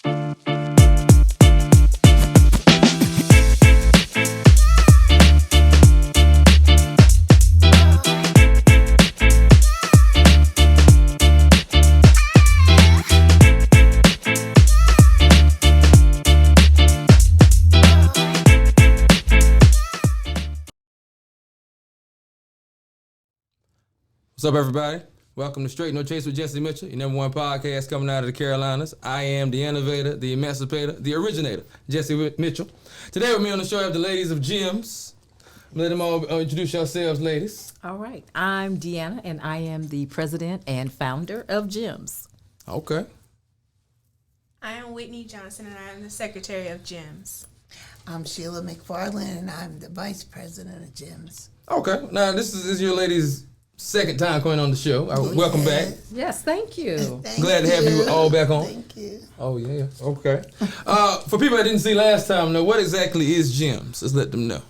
What's up, everybody? Welcome to Straight No Chase with Jesse Mitchell, your number one podcast coming out of the Carolinas. I am the innovator, the emancipator, the originator, Jesse Mitchell. Today with me on the show I have the ladies of Gems. Let them all introduce yourselves, ladies. All right. I'm Deanna, and I am the president and founder of Gems. Okay. I am Whitney Johnson, and I am the secretary of Gems. I'm Sheila McFarland, and I'm the vice president of Gems. Okay. Now, this is your ladies' second time coming on the show. Welcome back. Yes, thank you. Glad to have you all back on. Thank you. Oh, yeah. Okay. For people that didn't see last time, now, what exactly is Gems? Let's let them know.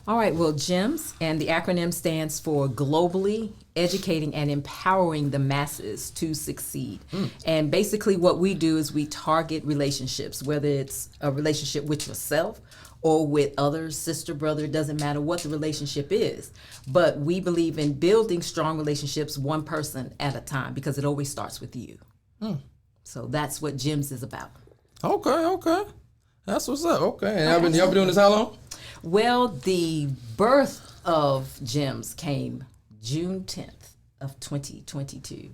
All right. Well, Gems, and the acronym stands for Globally Educating and Empowering the Masses to Succeed. And basically what we do is we target relationships, whether it's a relationship with yourself or with others, sister, brother, it doesn't matter what the relationship is. But we believe in building strong relationships one person at a time because it always starts with you. So that's what Gems is about. Okay. That's what's up. Okay. And y'all been doing this how long? Well, the birth of Gems came June 10th of 2022.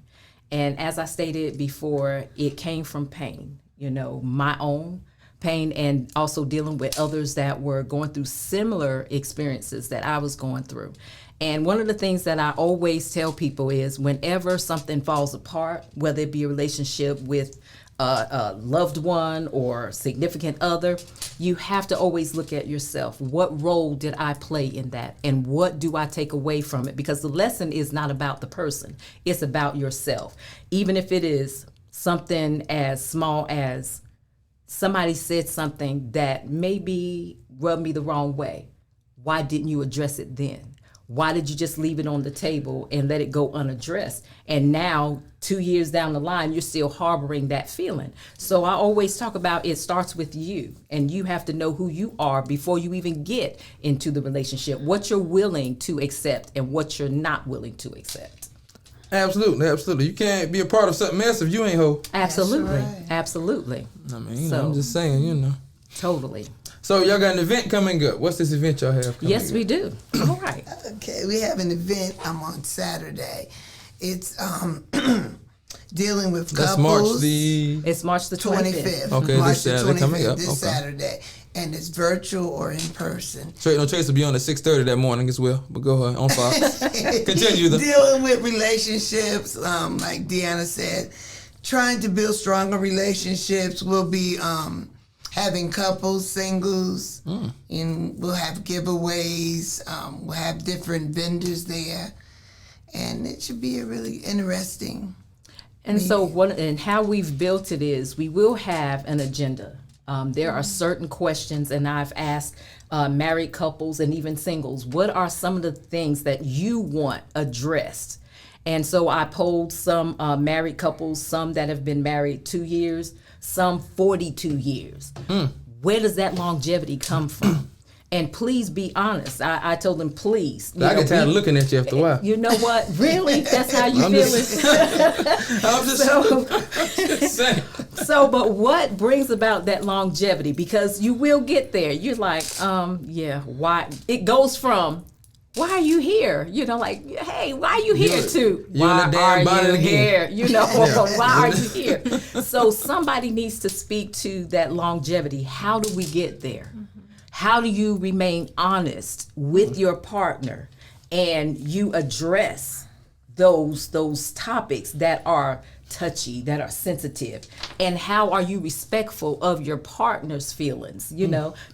And as I stated before, it came from pain, my own pain, and also dealing with others that were going through similar experiences that I was going through. And one of the things that I always tell people is whenever something falls apart, whether it be a relationship with a loved one or significant other, you have to always look at yourself. What role did I play in that? And what do I take away from it? Because the lesson is not about the person. It's about yourself. Even if it is something as small as somebody said something that maybe rubbed me the wrong way. Why didn't you address it then? Why did you just leave it on the table and let it go unaddressed? And now, 2 years down the line, you're still harboring that feeling. So I always talk about it starts with you, and you have to know who you are before you even get into the relationship, what you're willing to accept and what you're not willing to accept. Absolutely. You can't be a part of something else if you ain't whole. Absolutely. Right. Absolutely. I mean, I'm just saying, Totally. So y'all got an event coming up. What's this event y'all have coming Yes, up? we do. All right. Okay, we have an event on Saturday. It's dealing with That's couples. It's March the 25th. Okay, March this Saturday the 25th, coming up. This Okay. Saturday. And it's virtual or in person. Straight No Chase will be on at 6:30 that morning as well. But go ahead, on Fox. Continue. Dealing with relationships, like Deanna said, trying to build stronger relationships. We'll be having couples, singles, and we'll have giveaways. We'll have different vendors there, and it should be a really interesting. And so and how we've built it is we will have an agenda. There are certain questions, and I've asked married couples and even singles, what are some of the things that you want addressed? And so I polled some married couples, some that have been married 2 years, some 42 years. Where does that longevity come from? And please be honest. I told them, please. I get tired of looking at you after a while. You know what? Really? That's how you I'm just saying. So, but what brings about that longevity? Because you will get there. You're like, why? It goes from, why are you here? Hey, why are you here to? Why in the damn are bonnet you again. here? Why are you here? So somebody needs to speak to that longevity. How do we get there? How do you remain honest with your partner and you address those topics that are touchy, that are sensitive? And how are you respectful of your partner's feelings,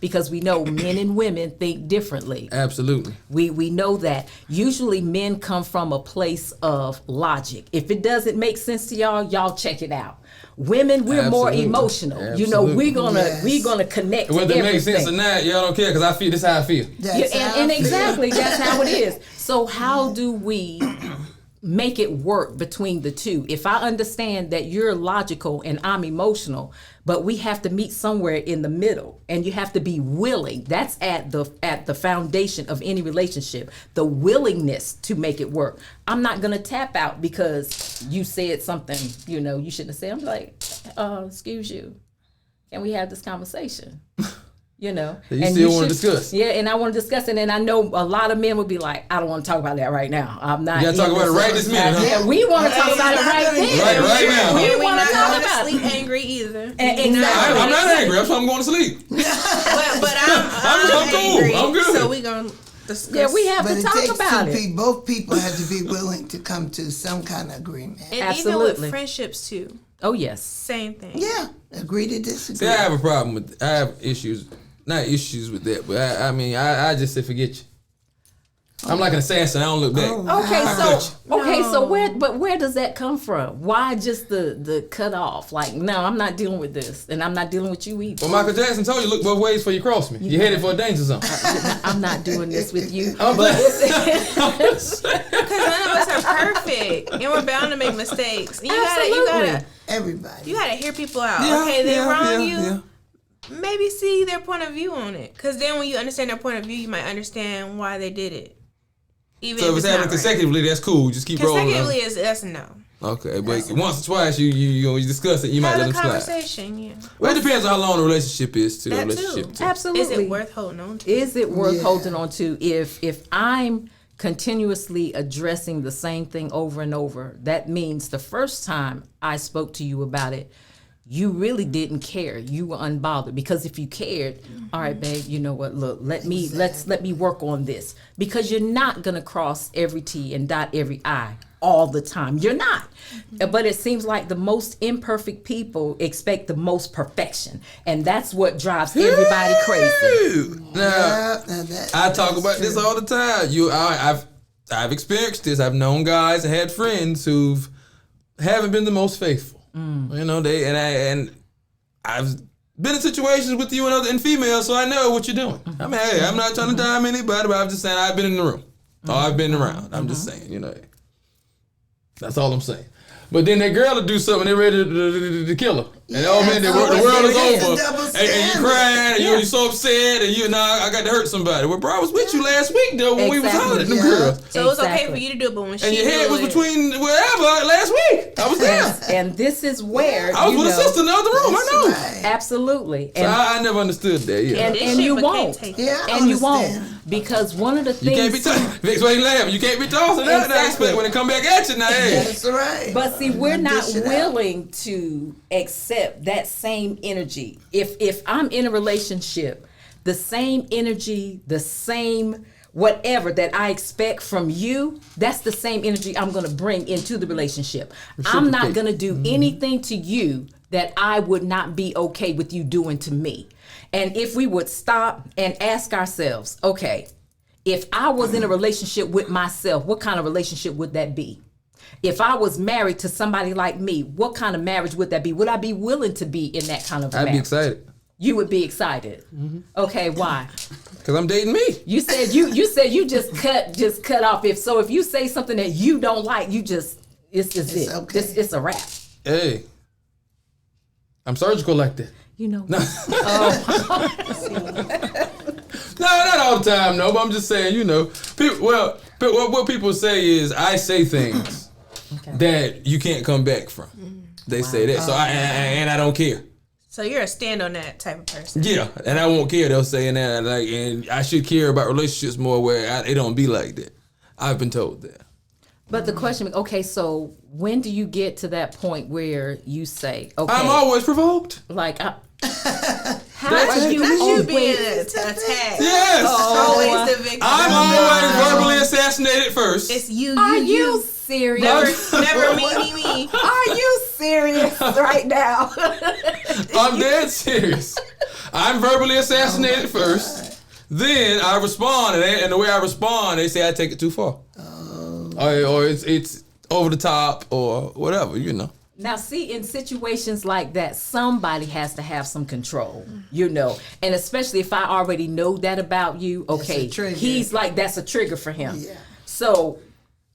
because we know men and women think differently. Absolutely. We know that. Usually men come from a place of logic. If it doesn't make sense to y'all check it out. Women, we're more emotional. Absolutely. We're gonna connect to Whether it everything. makes sense or not, y'all don't care because I feel this is how I feel. And exactly, that's how it is. So how do we make it work between the two. If I understand that you're logical and I'm emotional, but we have to meet somewhere in the middle, and you have to be willing. That's at the foundation of any relationship, the willingness to make it work. I'm not gonna tap out because you said something, you know, you shouldn't have said. I'm like, excuse you, can we have this conversation? You know, You still want to discuss? Yeah, and I want to discuss it. And I know a lot of men would be like, I don't want to talk about that right now. I'm not. You gotta talk about it right this minute, huh? Yeah, we want to talk about it right then. Right now. We We're want to not talk going to about it. sleep angry either. Exactly. I'm not angry. That's why I'm going to sleep. But I'm cool. angry. I'm good. So we gonna discuss. Yeah, we have But to it talk takes about two it. people. Both people have to be willing to come to some kind of agreement. And Absolutely. even with friendships too. Oh yes. Same thing. Yeah, agree to See, disagree. I have a problem with. I have issues. Not issues with that, but I just say forget you. I'm like an assassin. I don't look back. So where does that come from? Why just the cut off? Like, no, I'm not dealing with this, and I'm not dealing with you either. Well, Michael Jackson told you, look both ways before you cross me. You're headed for a danger zone. I'm not doing this with you. Because none of us are perfect, and we're bound to make mistakes. And you gotta Everybody. hear people out. Yeah, okay, they yeah, wrong yeah, you. yeah. Maybe see their point of view on it. Because then when you understand their point of view, you might understand why they did it. Even So if it's happening not right. consecutively, that's cool. Just keep rolling. Consecutively is that's a no. Okay, but once or twice you discuss it, you might Have let a them slide. conversation, yeah. Well, it depends on how long the relationship is too. That The too. relationship too. Absolutely. Is it worth holding on to? Is it worth Yeah. holding on to? If I'm continuously addressing the same thing over and over, that means the first time I spoke to you about it, you really didn't care. You were unbothered. Because if you cared, all right, babe, you know what? Look, let me work on this. Because you're not gonna cross every T and dot every I all the time. You're not. But it seems like the most imperfect people expect the most perfection, and that's what drives everybody crazy. Now, I talk about this all the time. I've experienced this. I've known guys and had friends who've haven't been the most faithful. You know, I've been in situations with you and females, so I know what you're doing. I mean, hey, I'm not trying to dime anybody, but I'm just saying I've been in the room. Or I've been around. I'm just saying, you know. That's all I'm saying. But then that girl will do something, they're ready to kill her. And oh man, the world is over. And you crying, and you're so upset, and you know, I got to hurt somebody. Well, bro, I was with you last week though when we was hollering at them girls. So it's okay for you to do it, but when she And your head was do it- between wherever last week. I was there. And this is where I was with a sister in the other room. I know. Right. Absolutely. So I never understood that. Yeah. And This shit you but can't won't. take it. Yeah, I And you won't. understand. Because one of the You can't be things. Vic's why you laughing. You can't be tossing that. Now Exactly. expect when it come back at you now. Hey. That's right. But see, we're not Dish it out. willing to accept that same energy. If I'm in a relationship, the same energy, the same whatever that I expect from you, that's the same energy I'm going to bring into the relationship. I'm not going to do anything to you that I would not be okay with you doing to me. And if we would stop and ask ourselves, okay, if I was in a relationship with myself, what kind of relationship would that be? If I was married to somebody like me, what kind of marriage would that be? Would I be willing to be in that kind of I'd marriage? be excited. You would be excited. Okay, why? Because I'm dating me. You said you just cut off. If you say something that you don't like, it's it. okay. It's a wrap. Hey. I'm surgical like that. You know. No. No, not all the time, no. But I'm just saying, you know, what people say is I say things that you can't come back from. They say that, so I don't care. So you're a stand on that type of person. Yeah, and I won't care. They'll say that, like, and I should care about relationships more where it don't be like that. I've been told that. But the question, okay, so when do you get to that point where you say, okay, I'm always provoked. like, how That's are it. you That's you always? being attacked. Yes. Always the victim. I'm always verbally assassinated first. It's you. Are you serious? Never me. Are you serious right now? I'm dead serious. I'm verbally assassinated first. Then I respond, and the way I respond, they say I take it too far. Or it's over the top or whatever, you know. Now, see, in situations like that, somebody has to have some control, you know, and especially if I already know that about you. Okay, a trigger. he's like, that's a trigger for him. Yeah. So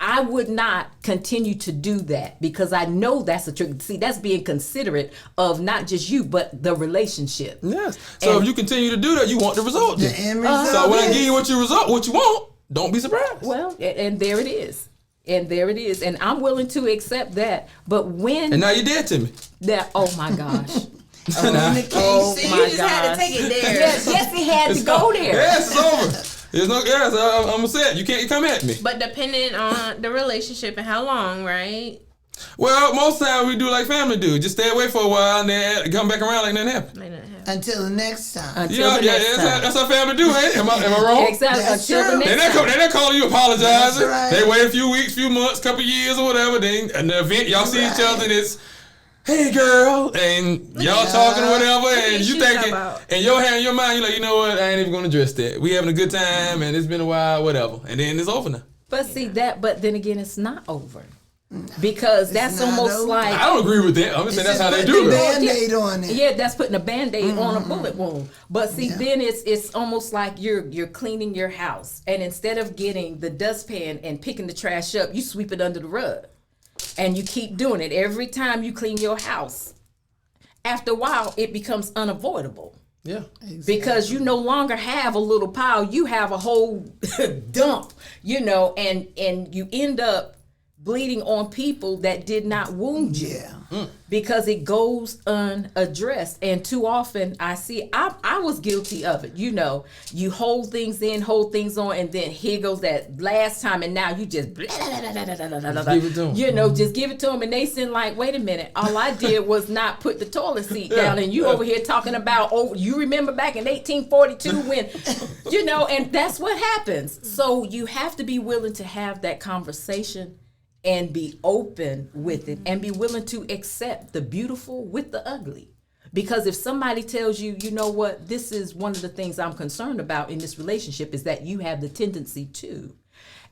I would not continue to do that because I know that's a trick. See, that's being considerate of not just you, but the relationship. Yes. So if you continue to do that, you want the result. The then. end result. So when I is- give you what you want, don't be surprised. Well, and there it is. And there it is. And I'm willing to accept that. But when And now you're dead to me. that, oh my gosh. Communication. Oh See, my you just had gosh. to take it there. Yes, it had to go there. Yes, it's over. There's no. Yes, I'm gonna say it. You can't come at me. But depending on the relationship and how long, right? Well, most times we do like family do. Just stay away for a while and then come back around like nothing happened. May not happen. Until the next time. Until the next time. That's how family do, ain't it? Am I wrong? Exactly. That's Until true. the They next not, time. they not calling you apologizing. That's right. They wait a few weeks, few months, couple years or whatever. Then an event, y'all see each other and it's, hey girl, and y'all talking or whatever, and at you you thinking, talk about. and your hand in your mind, you're like, you know what, I ain't even gonna address that. We having a good time and it's been a while, whatever. And then it's over now. But see that, but then again, it's not over. Because that's not almost over. like, I don't agree with that. I'm just saying that's how they Put do the it. Band-Aid on it. yeah, that's putting a Band-Aid on a bullet wound. But see, then it's almost like you're cleaning your house, and instead of getting the dustpan and picking the trash up, you sweep it under the rug, and you keep doing it every time you clean your house. After a while, it becomes unavoidable. Yeah. Because you no longer have a little pile, you have a whole dump, and you end up bleeding on people that did not wound you. Yeah. Because it goes unaddressed. And too often I see, I was guilty of it. You hold things in, hold things on, and then here goes that last time, and now you just Give it to 'em. just give it to them, and they send like, wait a minute, all I did was not put the toilet seat down, and you over here talking about, you remember back in 1842 when, and that's what happens. So you have to be willing to have that conversation and be open with it and be willing to accept the beautiful with the ugly. Because if somebody tells you, you know what, this is one of the things I'm concerned about in this relationship is that you have the tendency to.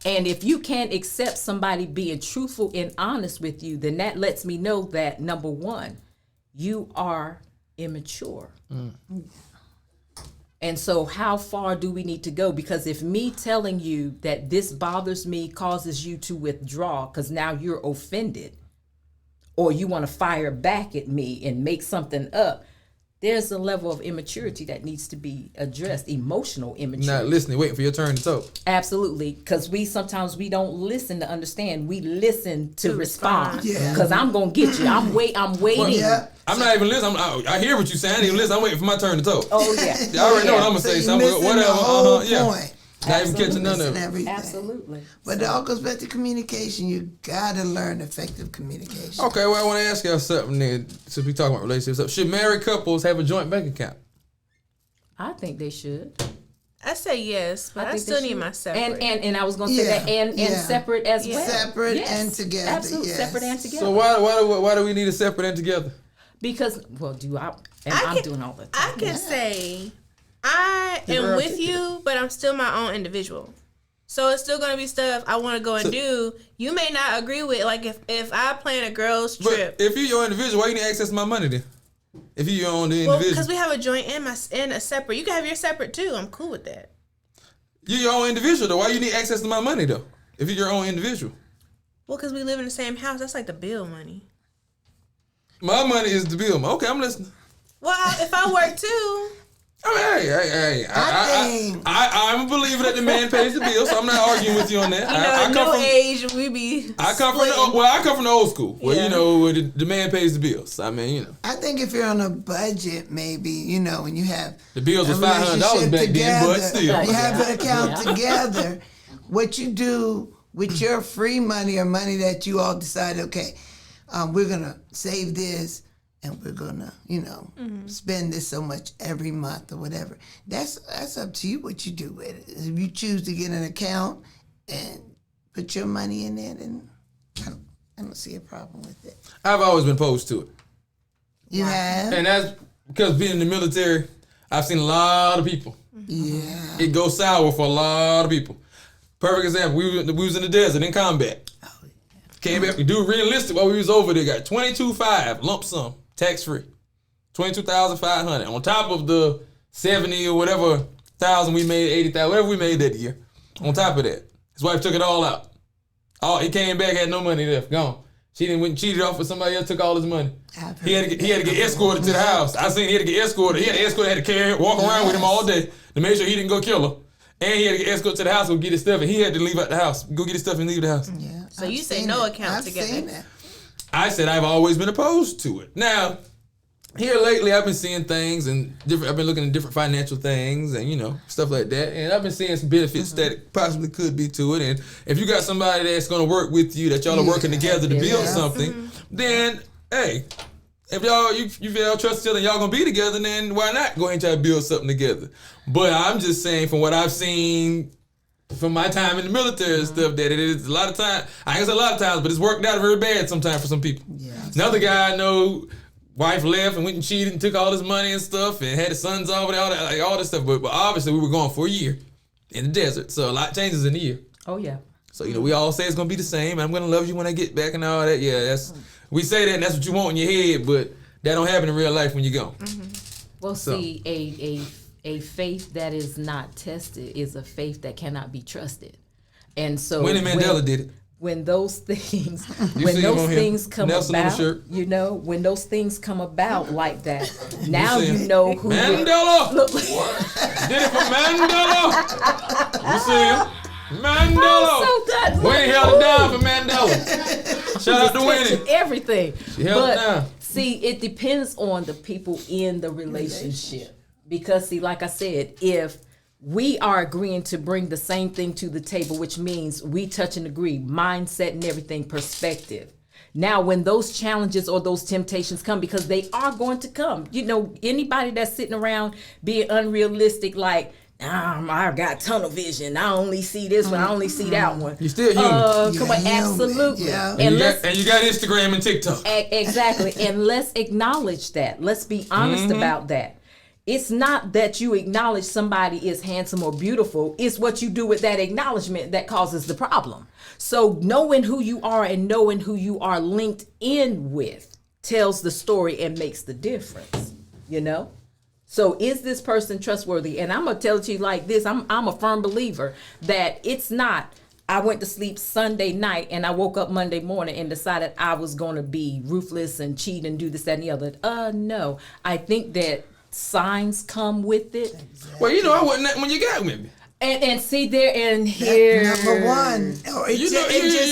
And if you can't accept somebody being truthful and honest with you, then that lets me know that, number one, you are immature. And so how far do we need to go? Because if me telling you that this bothers me causes you to withdraw because now you're offended, or you want to fire back at me and make something up, there's a level of immaturity that needs to be addressed, emotional immaturity. Not listening, waiting for your turn to talk. Absolutely, because sometimes we don't listen to understand. We listen to respond. Yeah. Because I'm gonna get you. I'm waiting. Yeah. I'm not even listening. I hear what you're saying. I ain't even listen. I'm waiting for my turn to talk. Oh yeah. I already know what I'm gonna So say. you're So I'm missing whatever. the whole Yeah. point. Not even catching none of Missing it. everything. Absolutely. But it all goes back to communication. You gotta learn effective communication. Okay, well, I want to ask y'all something then, since we talking about relationships. Should married couples have a joint bank account? I think they should. I say yes, but I, think still they need should. my separate. And I was gonna say Yeah, that and yeah. separate as well. Separate Yes, and together, Absolutely, yes. separate and together. So why do we need a separate and together? Because I'm can- doing all the I time. can say I am girl, with take you, but I'm still my own individual. So it's still gonna be stuff I want to go and do. You may not agree with. Like if I plan a girls trip, But if you're your individual, why you need access to my money then? If you're your own well, individual, because we have a joint and a separate. You can have your separate too. I'm cool with that. you're your own individual though. Why you need access to my money though? If you're your own individual, Well, because we live in the same house. That's like the bill money. my money is the bill. Okay, I'm listening. Well, if I work too, I mean, hey, I'm a believer that the man pays the bill, so I'm not arguing with you on that. I come new from age, we be. I come from the old school where where the man pays the bills. I mean, I think if you're on a budget, maybe, and you have the bills was a $500 relationship back then, but together, still. you have an account together. What you do with your free money or money that you all decide, okay, we're gonna save this and we're gonna, spend this so much every month or whatever. That's up to you what you do with it. If you choose to get an account and put your money in there, then I don't see a problem with it. I've always been opposed to it. You have? And that's because being in the military, I've seen a lot of people. Yeah. It goes sour for a lot of people. Perfect example, we was in the desert in combat. Came back, we do realistic while we was over there, got $22,500 lump sum, tax free. $22,500 on top of the 70 or whatever thousand we made, 80,000, whatever we made that year. On top of that, his wife took it all out. Oh, he came back, had no money left, gone. She didn't went and cheated off with somebody else, took all his money. He had to get escorted to the house. I seen he had to get escorted. He had to escort, had to carry her, walk around with him all day to make sure he didn't go kill her. And he had to get escorted to the house, go get his stuff, and he had to leave out the house. Go get his stuff and leave the house. Yeah. So you say no account together. I said I've always been opposed to it. Now, here lately I've been seeing things and I've been looking at different financial things and stuff like that. And I've been seeing some benefits that possibly could be to it. And if you got somebody that's gonna work with you, that y'all are working together to build something, then hey, if y'all trust each other and y'all gonna be together, then why not go ahead and try to build something together? But I'm just saying from what I've seen from my time in the military and stuff, that it is a lot of times, I guess a lot of times, but it's worked out very bad sometimes for some people. Yeah. Another guy I know, wife left and went and cheated and took all his money and stuff and had his sons over there, all this stuff. But obviously we were gone for a year in the desert, so a lot changes in a year. Oh yeah. So we all say it's gonna be the same. And I'm gonna love you when I get back and all that. Yeah, we say that and that's what you want in your head, but that don't happen in real life when you go. Well, see, a faith that is not tested is a faith that cannot be trusted, and so Winnie Mandela did it. When those things, come Nelson about, when those things come about like that, now you know who Mandela did it for Mandela. You see him, Mandela. Winnie held it down for Mandela. Shout out to Winnie. Everything. She held it down. See, it depends on the people in the relationship. Because, see, like I said, if we are agreeing to bring the same thing to the table, which means we touch and agree, mindset and everything, perspective. Now, when those challenges or those temptations come, because they are going to come, anybody that's sitting around being unrealistic, like, I got tunnel vision. I only see this one. I only see that one. You're still human. Come on, absolutely. Yeah. And you got Instagram and TikTok. Exactly. And let's acknowledge that. Let's be honest about that. It's not that you acknowledge somebody is handsome or beautiful. It's what you do with that acknowledgement that causes the problem. So knowing who you are and knowing who you are linked in with tells the story and makes the difference, So is this person trustworthy? And I'm going to tell it to you like this. I'm a firm believer that it's not, I went to sleep Sunday night and I woke up Monday morning and decided I was going to be ruthless and cheat and do this, that, and the other. No, I think that signs come with it. Well, I wasn't that when you got with me. And see there and here. Number one. It just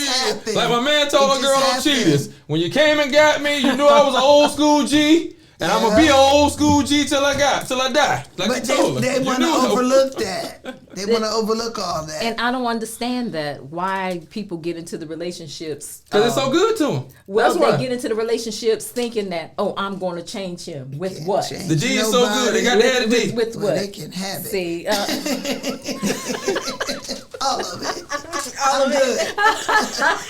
happened. Like my man told a girl on Cheaters, when you came and got me, you knew I was an old school G. And I'm gonna be an old school G till I die. Like but they want to overlook that. They want to overlook all that. And I don't understand that. Why people get into the relationships? Because it's so good to them. Well, they get into the relationships thinking that, I'm going to change him with what? The G is so good. They got to have the D. With what? They can have it. See, all of it. All of it.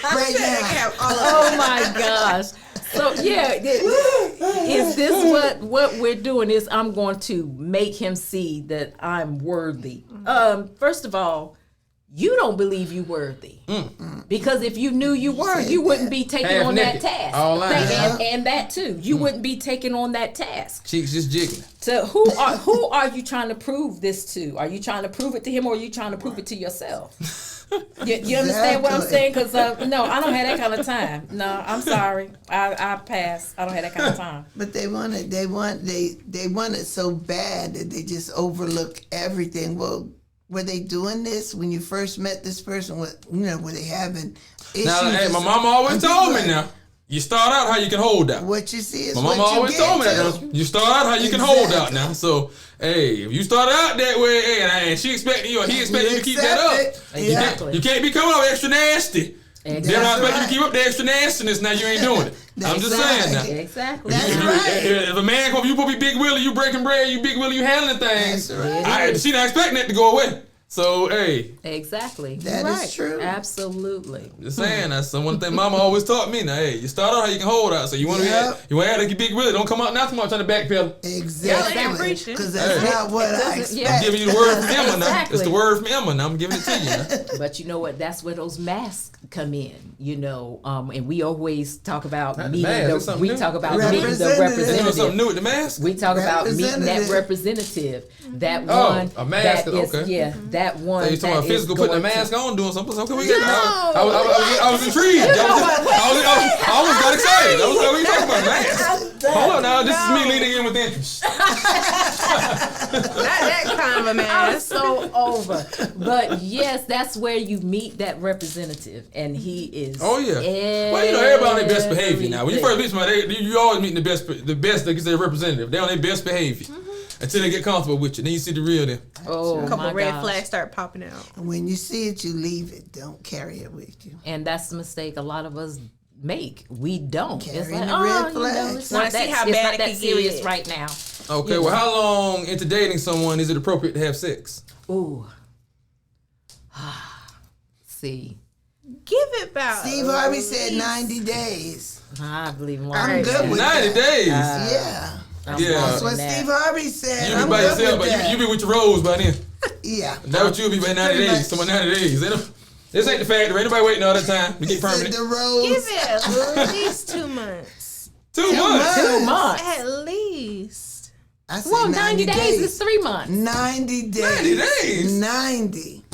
Right now. Oh my gosh. So is this what we're doing? Is I'm going to make him see that I'm worthy. First of all, you don't believe you worthy, because if you knew you were, you wouldn't be taking on that task. And that too, you wouldn't be taking on that task. Cheeks just jiggling. So who are you trying to prove this to? Are you trying to prove it to him, or are you trying to prove it to yourself? You understand what I'm saying? Because no, I don't have that kind of time. No, I'm sorry. I pass. I don't have that kind of time. But they want it so bad that they just overlook everything. Well, were they doing this when you first met this person? Were they having issues? Now, hey, my mama always told me now. You start out how you can hold out. What you see is my what mama you always get told me to. that. You start out how you can hold out now. So, hey, if you start out that way, and she expecting you, or he expecting you to keep that up. Exactly. You can't be coming off extra nasty. Exactly. Then I expect you to keep up the extra nastiness. Now you ain't doing it. I'm just saying now. Exactly. That's right. If a man come, you be Big Willie, you breaking bread, you Big Willie, you handling things. That's right. She not expecting that to go away. So, hey. Exactly. That is true. Absolutely. Just saying, that's one thing Mama always taught me. Now, hey, you start out how you can hold out. So you want to have like a Big Willie. Don't come out now tomorrow trying to backpedal. Exactly. Because that's not what I expect. I'm giving you the word from Emma now. It's the word from Emma now. I'm giving it to you now. But you know what? That's where those masks come in, and we always talk about meeting the representative. Something new with the mask? We talk about meeting that representative. That one. A mask, that is, okay. Yeah, that one. So you talking about that physical, is putting a going mask to- on, doing something. So can we No. get? I was intrigued. I almost got excited. I was like, what are you talking about, mask? Hold on now. This is me leaning in with interest. Not that kind of a I'm mask. so over. But yes, that's where you meet that representative, and he is. Oh yeah. Well, you know, everybody on their best behavior now. When you first meet somebody, you always meet the best, like you say, representative. They're on their best behavior until they get comfortable with you. Then you see the real them. Oh, A couple my red gosh. flags start popping out. When you see it, you leave it. Don't carry it with you. And that's the mistake a lot of us make. We don't. It's Carrying like, the red you know, flags. it's Wanna not see that, how it's bad not it that could serious get. right now. Okay. Well, how long into dating someone is it appropriate to have sex? Ooh. See, Give it about. Steve Harvey said 90 days. I believe more. I'm than good that. with 90 that. days. Yeah. I'm Yeah. more That's than what that. Steve Harvey said. You be I'm by good yourself, with but that. you be with your rose by then. Yeah. That's what you'll be by 90 Pretty days. much. Someone 90 days. This ain't the factory. Ain't nobody waiting all that time to get Said permanent. the rose. Give it at least 2 months. 2 months. 2 months. At least. I said Well, 90 days is 3 months. 90 days. 90 days? 90.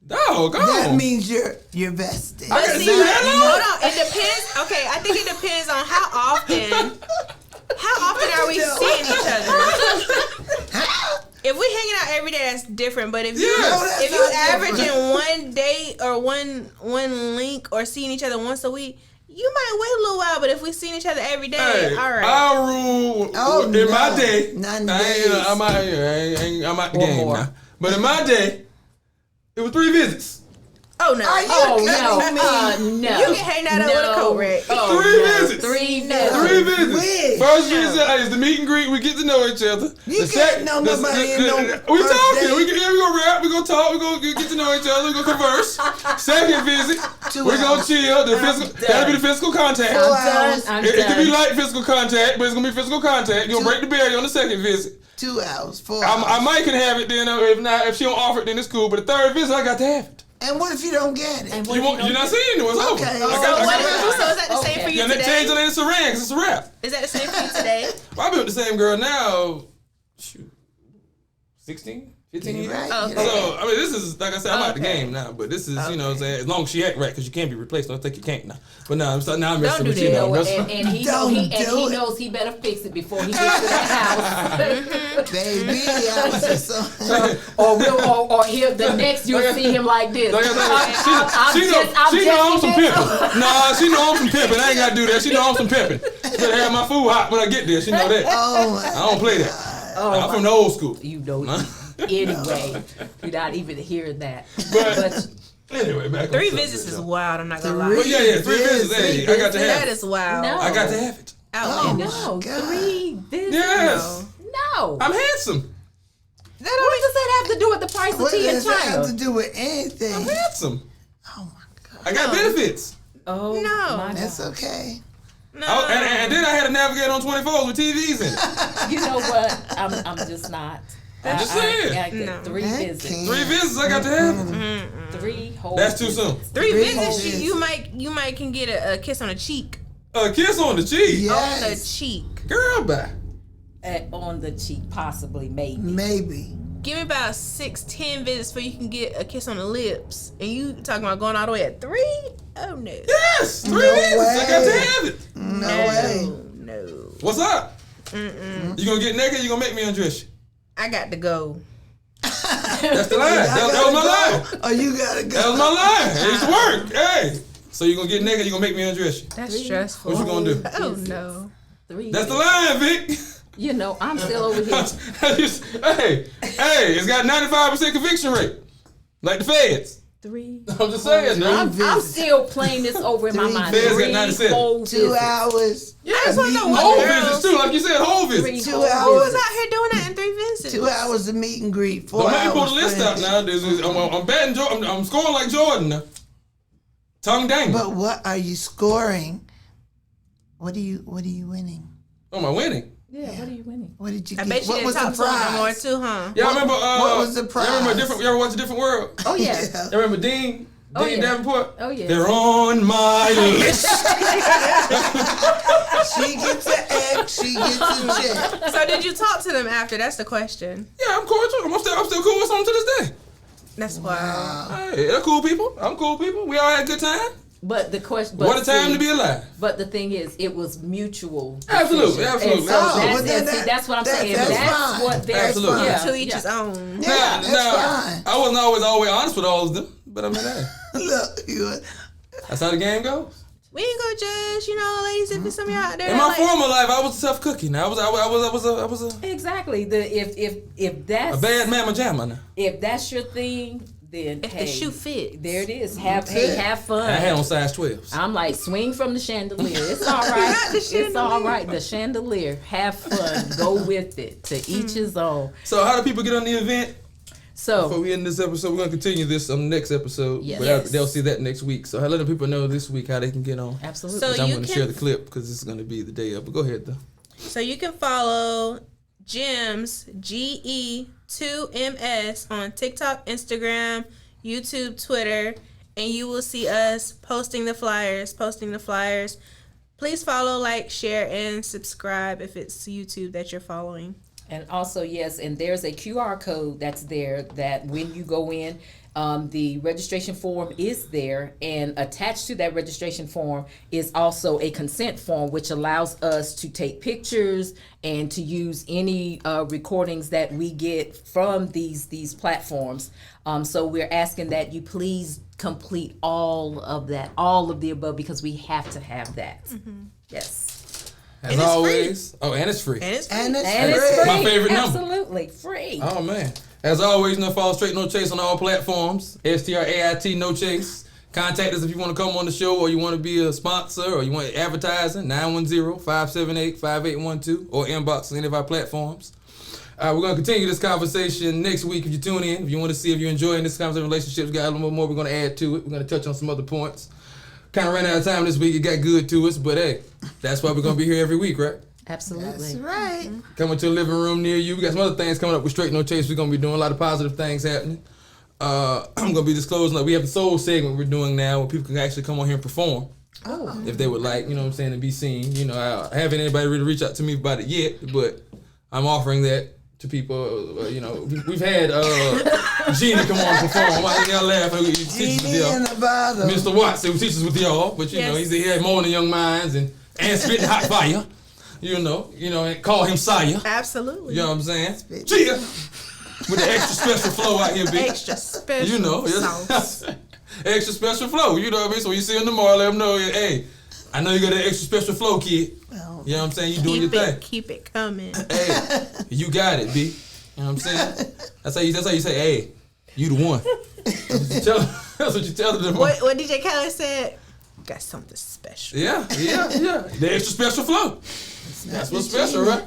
Dog, go That on. means you're vested. I gotta See, see that long? hold on. It depends. Okay, I think it depends on how often. How often are we seeing each other? If we hanging out every day, that's different. But if you Yes. if you averaging one date or one link or seeing each other once a week, you might wait a little while. But if we seeing each other every day, Hey, all right. our rule Oh, in my no. day, 90 I ain't, days. I'm out here. I'm out the Or game more. now. But in my day, it was 3 visits. Oh no. Are you Oh, kidding me? no. You can hang that up with a coat rack. Oh, 3 no. visits. 3 No. visits. 3 visits. When? First visit is the meet and greet. We get to know each other. You The can't know nobody in no We first talking. date. We gonna rap. We gonna talk. We gonna get to know each other. We gonna converse. Second visit, 2 we gonna hours. chill. The physical. That'll be the physical contact. I'm done. I'm It can be done. light physical contact, but it's gonna be physical contact. You're gonna break the barrier on the second visit. 2 hours, 4 I hours. might can have it then. If not, if she don't offer it, then it's cool. But the third visit, I got to have it. And what if you don't get it? And what You if won't, don't you're not get- seeing it. It's over. Okay. I So got, So I what got, is, so is that the same for you yeah, they changed the today? name to Saran because it's a wrap. Is that the same for you today? Well, I've been with the same girl now, shoot, 16, 15 years. Right. Oh, okay. So, I mean, this is, like I said, I'm out the Okay. game now, but this is, you know what I'm saying, as long as she act right, because you can't be replaced. Don't think you can't now. But now, now I'm messing do with you that. now. And he, Don't know, do he it. knows he better fix it before he gets to that house. Baby, I was just so... or he'll, the next you'll see him like this. Like I said, she know I'm some pimping. Nah, she know I'm some pimping. I ain't got to do that. She know I'm some pimping. Better have my food hot when I get there. She know that. Oh, my I don't play that. I'm from the old school. You know, anyway, you're not even hearing that. But anyway, back on 3 the visits subject, is y'all. wild. I'm not gonna lie. Well, yeah, 3 visits. Hey, I got to have That it. is wild. No. I got to have it. Outlandish. Oh, No, God. 3 visits. Yes. No. I'm handsome. What does that have to do with the price of What tea in does that have to China? do with anything? I'm handsome. Oh, my God. I got benefits. Oh, No. my That's God. okay. No. And then I had to navigate on 24s with TVs in it. You know what? I'm just not. I'm just saying. I No. 3 That visits. can't- 3 visits, I got to have it. 3 whole That's too visits. soon. 3 Three visits, visits. you might can get a kiss on the cheek. A kiss on the cheek. On the Yes, cheek. Girl, bye. On the cheek, possibly, maybe. maybe. Give me about 6-10 visits before you can get a kiss on the lips. And you talking about going all the way at 3? Oh no. Yes, 3 No visits. I got to way. have it. No way. No. What's up? You gonna get naked? You gonna make me undress you? I got to go. That's the line. That was my line. Oh, you gotta go. That was my line. It used to work. Hey. So you gonna get naked? You gonna make me undress you? That's stressful. What you gonna do? Oh no. 3 That's the visits. line, Vic. You know, I'm still over here. hey, it's got 95% conviction rate, like the feds. 3. I'm just saying, I'm no. still playing this over in my Three mind. visits. 3 Feds got 97. whole 2 visits. hours. Yeah, I just wanna know what whole girls- visits too, like you said, whole 3 visits. 2 whole hours. Who's out here doing that in 3 visits? 2 hours of meet and greet. 4 Don't make hours. me pull the list out French. now. I'm batting. I'm scoring like Jordan now. Tongue dang. But what are you scoring? What are you winning? Oh, am I winning? Yeah, what are you winning? What did you I get? bet you What didn't was talk the to him no more prize? too, huh? Yeah, I remember. What was the You remember prize? different? You ever watch a different world? Oh, yeah. You remember Dean? Oh, Dean yeah. Davenport? Oh, yeah. They're on my list. She gets an X. She gets a check. So did you talk to them after? That's the question. Yeah, I'm cordial. I'm still cool with them to this day. That's wild. Hey, they're cool people. I'm cool people. We all had a good time. But the question, What a time to be alive. But the thing is, it was mutual. Absolutely, decision. absolutely, And so absolutely. that's what I'm saying. That's That's fine. what they're Absolutely. yeah, To each yeah. his own. Yeah, that's fine. I wasn't always honest with all of them, but I mean, hey, Look, you. that's how the game goes. We ain't gonna judge, ladies, if it's some of y'all out there. In my like, former life, I was a tough cookie. Now I was a Exactly. If that's bad mamma jamma. Now if that's your thing, then if hey, the shoe fits. there it is. Have fun. I had on size 12s. I'm like, swing from the chandelier. It's all right. It's all right. The chandelier. Have fun. Go with it. To each his own. So how do people get on the event? Before So we end this episode, we're gonna continue this on the next episode. Yes. But they'll see that next week. So let the people know this week how they can get on. absolutely. So Which I'm you gonna can- share the clip because this is gonna be the day of. But go ahead though. So you can follow Gems, GE2MS on TikTok, Instagram, YouTube, Twitter, and you will see us posting the flyers. Please follow, like, share, and subscribe if it's YouTube that you're following. And also, yes, and there's a QR code that's there that when you go in, the registration form is there, and attached to that registration form is also a consent form, which allows us to take pictures and to use any recordings that we get from these platforms. So we're asking that you please complete all of the above, because we have to have that. Yes. As And it's always. Oh, and it's free. And it's And it's And it's free. free. My favorite number. Absolutely free. Oh man. As always, follow Straight No Chase on all platforms. STRAIT No Chase. Contact us if you want to come on the show or you want to be a sponsor or you want advertising. 910-578-5812 or inbox on any of our platforms. We're going to continue this conversation next week if you tune in. If you want to see if you're enjoying this conversation, relationships, got a little more we're going to add to it. We're going to touch on some other points. Kind of ran out of time this week. It got good to us, but hey, that's why we're going to be here every week, right? Absolutely. That's right. Coming to a living room near you. We got some other things coming up with Straight No Chase. We're going to be doing a lot of positive things happening. I'm going to be disclosing, like, we have the soul segment we're doing now where people can actually come on here and perform. Oh. If they would like, and be seen. I haven't anybody really reach out to me about it yet, but I'm offering that to people. We've had Gina come on and perform. Why y'all laughing? He teaches with Genie in y'all. the bottom. Mr. Watson who teaches with y'all, but Yes. he's here molding young minds and spitting hot fire. And call him Sire. absolutely. You know what I'm saying? Gia! With the extra special flow out here, bitch. Extra special sauce. Extra special flow, you know what I mean? So when you see him tomorrow, let him know, hey, I know you got that extra special flow, kid. Well, You know what I'm saying? You doing your thing. Keep it coming. Hey, you got it, B. You know what I'm saying? That's how you say, hey, you the one. That's what you tell them. What DJ Khaled said? Got something special. Yeah. The extra special flow. That's what's special, right?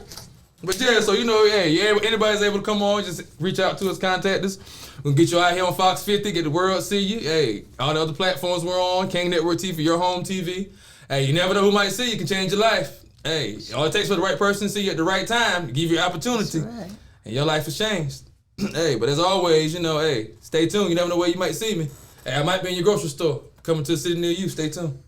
But yeah, so anybody's able to come on, just reach out to us, contact us. We'll get you out here on Fox 50, get the world see you. Hey, all the other platforms we're on, King Network TV, your home TV. Hey, you never know who might see you, can change your life. Hey, all it takes for the right person to see you at the right time, to give you an opportunity, right. and your life has changed. Hey, but as always, hey, stay tuned. You never know where you might see me. Hey, I might be in your grocery store, coming to a city near you. Stay tuned.